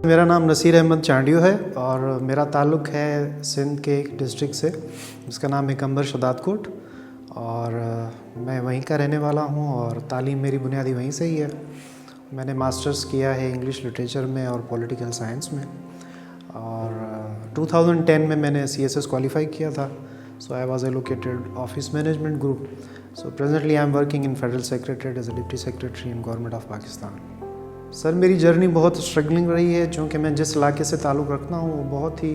मेरा नाम नसीर अहमद चांडियो है और मेरा ताल्लुक़ है सिंध के एक डिस्ट्रिक्ट से जिसका नाम है कंबर शदादकोट और मैं वहीं का रहने वाला हूं और तालीम मेरी बुनियादी वहीं से ही है। मैंने मास्टर्स किया है इंग्लिश लिटरेचर में और पॉलिटिकल साइंस में और 2010 में मैंने CSS क्वालिफाई किया था। So I was allocated office management group. So presently I am working in federal secretariat as a deputy secretary in government of Pakistan. Sir मेरी जर्नी बहुत स्ट्रगलिंग रही है क्योंकि मैं जिस इलाके से ताल्लुक़ रखता हूँ वो बहुत ही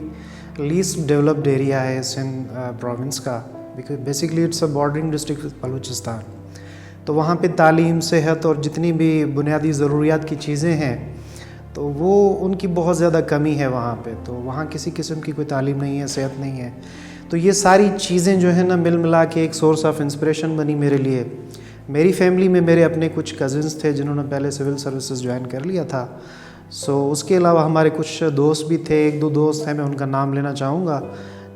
लीस्ट डेवलप्ड एरिया है सिंध प्रोविंस का, because basically it's a bordering district Balochistan. तो वहाँ पे तालीम, सेहत और जितनी भी बुनियादी ज़रूरियात की चीज़ें हैं तो वो उनकी बहुत ज़्यादा कमी है वहाँ पे। तो वहाँ किसी किस्म की कोई तालीम नहीं है, सेहत नहीं है। तो ये सारी चीज़ें जो है ना मिल मिला के एक सोर्स ऑफ इंस्पिरेशन बनी मेरे लिए। मेरी फैमिली में मेरे अपने कुछ कज़िन्स थे जिन्होंने पहले सिविल सर्विसेज ज्वाइन कर लिया था। सो उसके अलावा हमारे कुछ दोस्त भी थे, एक दो दोस्त हैं, मैं उनका नाम लेना चाहूँगा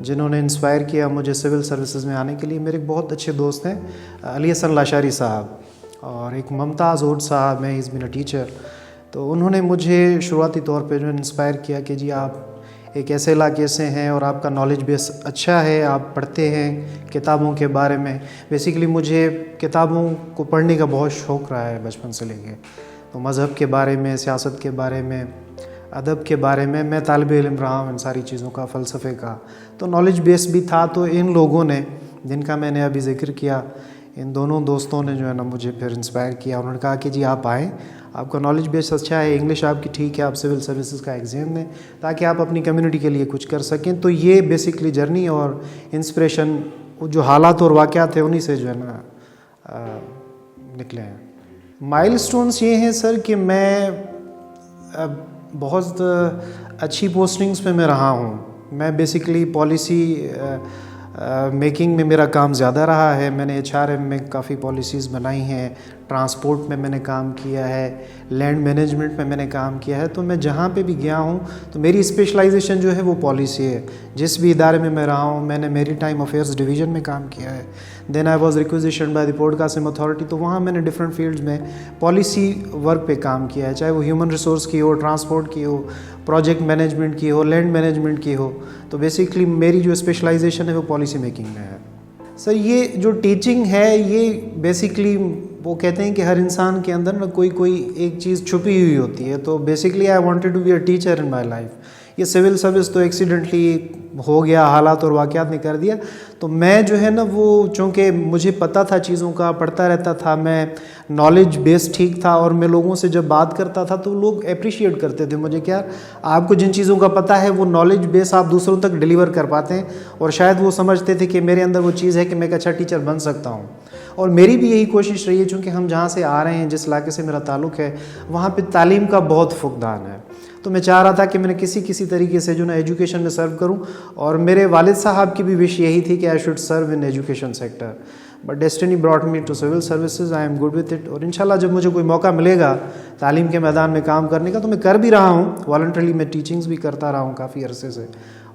जिन्होंने इंस्पायर किया मुझे सिविल सर्विसेज में आने के लिए। मेरे बहुत अच्छे दोस्त हैं अली हसन लाशारी साहब और एक मुमताज़ ओट साहब हैं, इज़ बीन अ टीचर। तो उन्होंने मुझे शुरुआती तौर पे जो इंस्पायर किया कि जी आप एक ऐसे इलाके से हैं और आपका नॉलेज बेस अच्छा है, आप पढ़ते हैं किताबों के बारे में। बेसिकली मुझे किताबों को पढ़ने का बहुत शौक़ रहा है बचपन से लेके। तो मज़हब के बारे में, सियासत के बारे में, अदब के बारे में मैं तालिब इल्म रहा हूँ, इन सारी चीज़ों का, फ़लसफ़े का। तो नॉलेज बेस भी था। तो इन लोगों ने, जिनका मैंने अभी ज़िक्र किया, इन दोनों दोस्तों ने जो है ना मुझे फिर इंस्पायर किया। उन्होंने कहा कि जी आप आएँ, आपका नॉलेज बेस अच्छा है, इंग्लिश आपकी ठीक है, आप सिविल सर्विसेज का एग्ज़ाम दें ताकि आप अपनी कम्युनिटी के लिए कुछ कर सकें। तो ये बेसिकली जर्नी और इंस्पिरेशन जो हालात और वाक़यात थे उन्हीं से जो है ना निकले हैं। माइलस्टोन्स ये हैं सर कि मैं बहुत अच्छी पोस्टिंग्स पे मैं रहा हूँ। मैं बेसिकली पॉलिसी मेकिंग में मेरा काम ज़्यादा रहा है। मैंने HRM में काफ़ी पॉलिसीज़ बनाई हैं, ट्रांसपोर्ट में मैंने काम किया है, लैंड मैनेजमेंट में मैंने काम किया है। तो मैं जहाँ पे भी गया हूँ तो मेरी स्पेशलाइजेशन जो है वो पॉलिसी है। जिस भी इदारे में मैं रहा हूँ, मैंने मैरीटाइम अफेयर्स डिवीज़न में काम किया है। Then I was requisition by the port Qasim authority. तो वहाँ मैंने डिफरेंट फील्ड्स में पॉलिसी वर्क पे काम किया है, चाहे वो ह्यूमन रिसोर्स की हो, ट्रांसपोर्ट की हो, प्रोजेक्ट मैनेजमेंट की हो, लैंड मैनेजमेंट की हो। तो बेसिकली मेरी जो स्पेशलाइजेशन है वो पॉलिसी मेकिंग में है। सर ये जो टीचिंग है ये बेसिकली वो कहते हैं कि हर इंसान के अंदर ना कोई एक चीज़ छुपी हुई होती है। तो basically I wanted to be a teacher in my life. ये सिविल सर्विस तो एक्सीडेंटली हो गया, हालात और वाक़यात ने कर दिया। तो मैं जो है ना वो चूँकि मुझे पता था चीज़ों का, पढ़ता रहता था, मैं नॉलेज बेस ठीक था और मैं लोगों से जब बात करता था तो लोग अप्रिशिएट करते थे मुझे कि यार आपको जिन चीज़ों का पता है वो नॉलेज बेस आप दूसरों तक डिलीवर कर पाते हैं। और शायद वो समझते थे कि मेरे अंदर वो चीज़ है कि मैं एक अच्छा टीचर बन सकता हूँ। और मेरी भी यही कोशिश रही है, चूँकि हम जहाँ से आ रहे हैं, जिस इलाके से मेरा ताल्लुक़ है, वहाँ पे तालीम का बहुत फुकदान है। तो मैं चाह रहा था कि मैंने किसी तरीके से जो ना एजुकेशन में सर्व करूं। और मेरे वालिद साहब की भी विश यही थी कि I should serve in education sector, but destiny brought me to civil services. I am good with it. और इंशाल्लाह जब मुझे कोई मौका मिलेगा तालीम के मैदान में काम करने का तो मैं कर भी रहा हूँ। वॉलंटरली मैं टीचिंग्स भी करता रहा हूँ काफ़ी अरसे से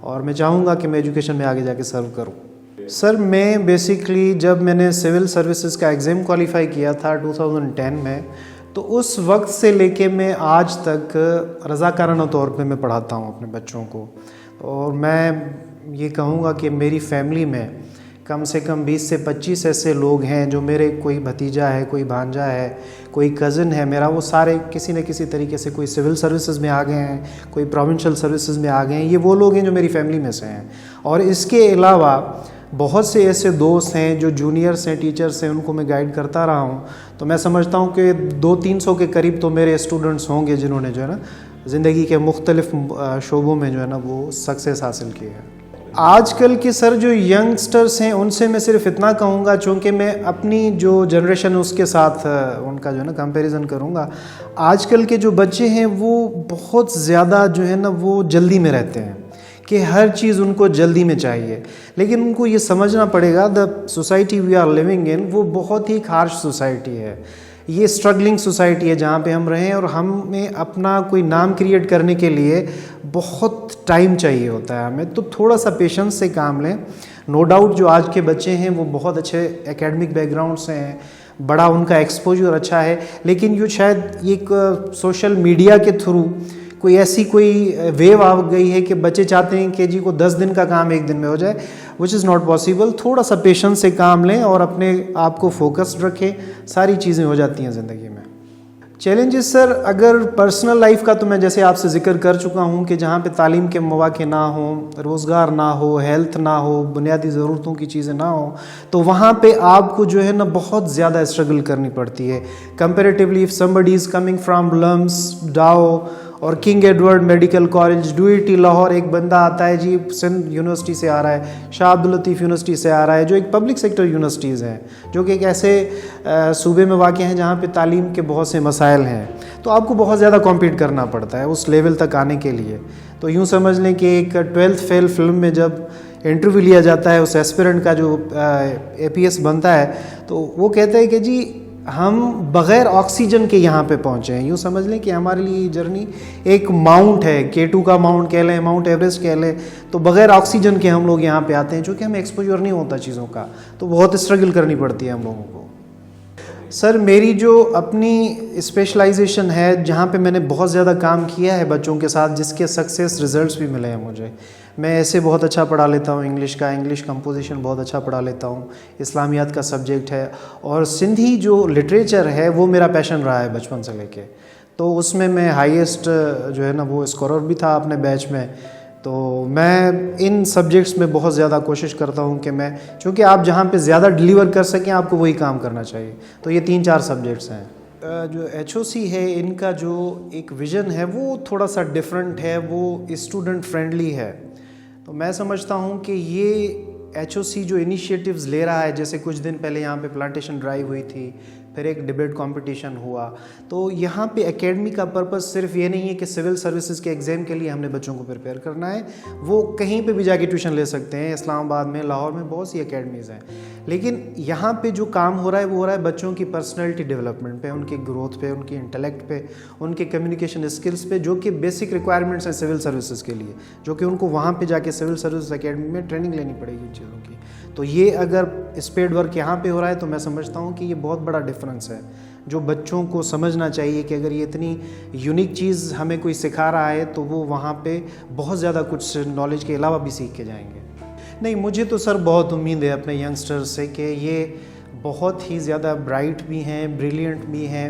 और मैं चाहूँगा कि मैं एजुकेशन में आगे जाके सर्व करूँ। सर मैं बेसिकली जब मैंने सिविल सर्विसेज का एग्ज़ाम क्वालिफाई किया था 2010 में, तो उस वक्त से लेके मैं आज तक रज़ाकाराना तौर पे मैं पढ़ाता हूँ अपने बच्चों को। और मैं ये कहूँगा कि मेरी फैमिली में कम से कम 20 से 25 ऐसे लोग हैं जो मेरे, कोई भतीजा है, कोई भांजा है, कोई कज़न है मेरा, वो सारे किसी न किसी तरीके से कोई सिविल सर्विसेज में आ गए हैं, कोई प्रोविंशियल सर्विसेज में आ गए हैं। ये वो लोग हैं जो मेरी फैमिली में से हैं। और इसके अलावा बहुत से ऐसे दोस्त हैं जो जूनियर्स हैं, टीचर्स हैं, उनको मैं गाइड करता रहा हूँ। तो मैं समझता हूँ कि 200-300 के करीब तो मेरे स्टूडेंट्स होंगे जिन्होंने जो है ना ज़िंदगी के मुख्तलिफ शोबों में जो है ना वो सक्सेस हासिल की है। आजकल के सर जो यंगस्टर्स हैं उनसे मैं सिर्फ इतना कहूँगा, चूँकि मैं अपनी जो जनरेशन है उसके साथ उनका जो है ना कंपैरिजन करूँगा। आजकल के जो बच्चे हैं वो बहुत ज़्यादा जो है ना वो जल्दी में रहते हैं कि हर चीज़ उनको जल्दी में चाहिए। लेकिन उनको ये समझना पड़ेगा the society we are living in वो बहुत ही हार्श सोसाइटी है। ये स्ट्रगलिंग सोसाइटी है जहाँ पे हम रहें और हमें अपना कोई नाम क्रिएट करने के लिए बहुत टाइम चाहिए होता है हमें। तो थोड़ा सा पेशेंस से काम लें। नो डाउट जो आज के बच्चे हैं वो बहुत अच्छे एकेडमिक बैकग्राउंड से हैं, बड़ा उनका एक्सपोजर अच्छा है, लेकिन ये शायद एक सोशल मीडिया के थ्रू कोई ऐसी कोई वेव आ गई है कि बच्चे चाहते हैं कि जी को 10 दिन का काम 1 दिन में हो जाए, विच इज़ नॉट पॉसिबल। थोड़ा सा पेशेंस से काम लें और अपने आप को फोकस्ड रखें, सारी चीज़ें हो जाती हैं ज़िंदगी में। चैलेंजेस सर, अगर पर्सनल लाइफ का तो मैं जैसे आपसे ज़िक्र कर चुका हूँ कि जहाँ पे तालीम के मौके ना हो, रोज़गार ना हो, हेल्थ ना हो, बुनियादी ज़रूरतों की चीज़ें ना हो, तो वहाँ पे आपको जो है ना बहुत ज़्यादा स्ट्रगल करनी पड़ती है comparatively. If somebody is coming from LUMS, Dow और किंग एडवर्ड मेडिकल कॉलेज, डूईटी लाहौर, एक बंदा आता है जी सिंध यूनिवर्सिटी से आ रहा है, शाह अब्दुल लतीफ़ यूनिवर्सिटी से आ रहा है, जो एक पब्लिक सेक्टर यूनिवर्सिटीज़ हैं, जो कि एक ऐसे सूबे में वाक़ हैं जहाँ पे तालीम के बहुत से मसाइल हैं, तो आपको बहुत ज़्यादा कॉम्पीट करना पड़ता है उस लेवल तक आने के लिए। तो यूँ समझ लें कि एक 12th फेल फिल्म में जब इंटरव्यू लिया जाता है उस एस्पिरेंट का जो APS बनता है, तो वो कहता है कि जी हम बग़ैर ऑक्सीजन के यहाँ पे पहुँचे हैं। यूँ समझ लें कि हमारे लिए ये जर्नी एक माउंट है, K2 का माउंट कह लें, माउंट एवरेस्ट कह लें, तो बग़ैर ऑक्सीजन के हम लोग यहाँ पे आते हैं, चूँकि हमें एक्सपोजर नहीं होता चीज़ों का, तो बहुत स्ट्रगल करनी पड़ती है हम लोगों को। सर, मेरी जो अपनी स्पेशलाइजेशन है, जहाँ पे मैंने बहुत ज़्यादा काम किया है बच्चों के साथ, जिसके सक्सेस रिजल्ट्स भी मिले हैं मुझे। मैं ऐसे बहुत अच्छा पढ़ा लेता हूँ, इंग्लिश कंपोजिशन बहुत अच्छा पढ़ा लेता हूँ, इस्लामियात का सब्जेक्ट है, और सिंधी जो लिटरेचर है वो मेरा पैशन रहा है बचपन से लेके। तो उसमें मैं हाईएस्ट जो है ना वो स्कोरर भी था अपने बैच में। तो मैं इन सब्जेक्ट्स में बहुत ज़्यादा कोशिश करता हूँ कि मैं, क्योंकि आप जहाँ पे ज़्यादा डिलीवर कर सकें आपको वही काम करना चाहिए। तो ये 3-4 सब्जेक्ट्स हैं। जो HOC है, इनका जो एक विज़न है वो थोड़ा सा डिफरेंट है, वो स्टूडेंट फ्रेंडली है। तो मैं समझता हूँ कि ये HOC जो इनिशिएटिव्स ले रहा है, जैसे कुछ दिन पहले यहाँ पे प्लांटेशन ड्राइव हुई थी, फिर एक डिबेट कंपटीशन हुआ, तो यहाँ पे एकेडमी का पर्पस सिर्फ ये नहीं है कि सिविल सर्विसेज के एग्ज़ाम के लिए हमने बच्चों को प्रिपेयर करना है। वो कहीं पे भी जाके ट्यूशन ले सकते हैं, इस्लामाबाद में, लाहौर में बहुत सी एकेडमीज़ हैं। लेकिन यहाँ पे जो काम हो रहा है वो हो रहा है बच्चों की पर्सनैलिटी डेवलपमेंट पे, उनकी ग्रोथ पे, उनकी इंटेलेक्ट पे, उनके कम्युनिकेशन स्किल्स पे, जो कि बेसिक रिक्वायरमेंट्स हैं सिविल सर्विसेज के लिए, जो कि उनको वहाँ पे जाके सिविल सर्विस एकेडमी में ट्रेनिंग लेनी पड़ेगी इन चीज़ों की। तो ये अगर स्पेड वर्क यहाँ पे हो रहा है तो मैं समझता हूँ कि ये बहुत बड़ा डिफरेंस है, जो बच्चों को समझना चाहिए कि अगर ये इतनी यूनिक चीज़ हमें कोई सिखा रहा है तो वो वहाँ पे बहुत ज़्यादा कुछ नॉलेज के अलावा भी सीख के जाएंगे। नहीं, मुझे तो सर बहुत उम्मीद है अपने यंगस्टर्स से कि ये बहुत ही ज़्यादा ब्राइट भी हैं, ब्रिलियंट भी हैं,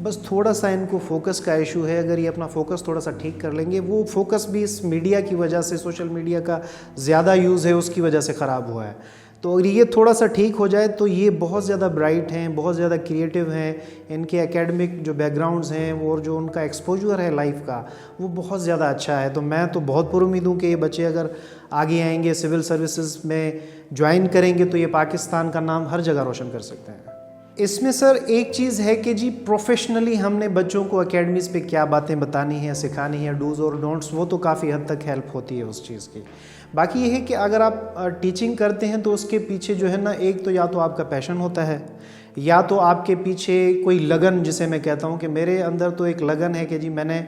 बस थोड़ा सा इनको फोकस का इशू है। अगर ये अपना फोकस थोड़ा सा ठीक कर लेंगे, वो फोकस भी इस मीडिया की वजह से, सोशल मीडिया का ज़्यादा यूज़ है उसकी वजह से ख़राब हुआ है, तो अगर ये थोड़ा सा ठीक हो जाए तो ये बहुत ज़्यादा ब्राइट हैं, बहुत ज़्यादा क्रिएटिव हैं, इनके एकेडमिक जो बैकग्राउंड्स हैं और जो उनका एक्सपोजर है लाइफ का वो बहुत ज़्यादा अच्छा है। तो मैं तो बहुत पुरुमीद हूँ कि ये बच्चे अगर आगे आएंगे, सिविल सर्विसेज में ज्वाइन करेंगे, तो ये पाकिस्तान का नाम हर जगह रोशन कर सकते हैं। इसमें सर एक चीज़ है कि जी प्रोफेशनली हमने बच्चों को एकेडमीज़ पे क्या बातें बतानी है, सिखानी है, डूज़ और डोंट्स, वो तो काफ़ी हद तक हेल्प होती है उस चीज़ की। बाकी ये है कि अगर आप टीचिंग करते हैं तो उसके पीछे जो है ना, एक तो या तो आपका पैशन होता है, या तो आपके पीछे कोई लगन, जिसे मैं कहता हूँ कि मेरे अंदर तो एक लगन है कि जी मैंने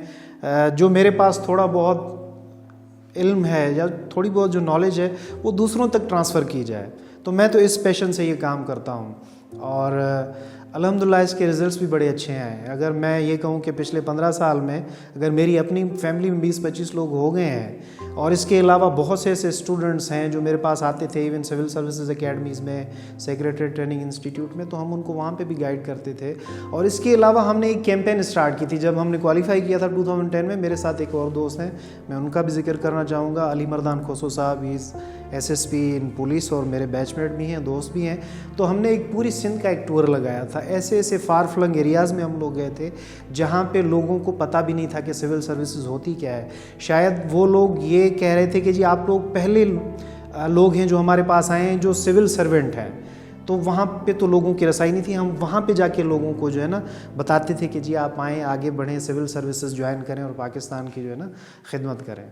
जो मेरे पास थोड़ा बहुत इल्म है या थोड़ी बहुत जो नॉलेज है वो दूसरों तक ट्रांसफ़र की जाए। तो मैं तो इस पैशन से ये काम करता हूँ और अल्हम्दुलिल्लाह इसके रिज़ल्ट्स भी बड़े अच्छे हैं। अगर मैं ये कहूँ कि पिछले 15 साल में अगर मेरी अपनी फैमिली में 20-25 लोग हो गए हैं, और इसके अलावा बहुत से ऐसे स्टूडेंट्स हैं जो मेरे पास आते थे इवन सिविल सर्विसेज एकेडमीज़ में, सेक्रेटरी ट्रेनिंग इंस्टीट्यूट में, तो हम उनको वहाँ पे भी गाइड करते थे। और इसके अलावा हमने एक कैंपेन स्टार्ट की थी जब हमने क्वालिफाई किया था 2010 में। मेरे साथ एक और दोस्त हैं, मैं उनका भी जिक्र करना चाहूँगा, अली मर्दान खोसो साहब, इज़ SSP इन पुलिस और मेरे बैचमेट भी हैं, दोस्त भी हैं। तो हमने एक पूरी सिंध का एक टूर लगाया था, ऐसे ऐसे फार फ्लंग एरियाज़ में हम लोग गए थे जहाँ पे लोगों को पता भी नहीं था कि सिविल सर्विसेज होती क्या है। शायद वो लोग ये कह रहे थे कि जी आप लोग पहले लोग हैं जो हमारे पास आए हैं जो सिविल सर्वेंट हैं, तो वहाँ पे तो लोगों की रसाई नहीं थी। हम वहाँ पे जाके लोगों को जो है ना बताते थे कि जी आप आएँ, आगे बढ़ें, सिविल सर्विसेज ज्वाइन करें और पाकिस्तान की जो है ना खिदमत करें।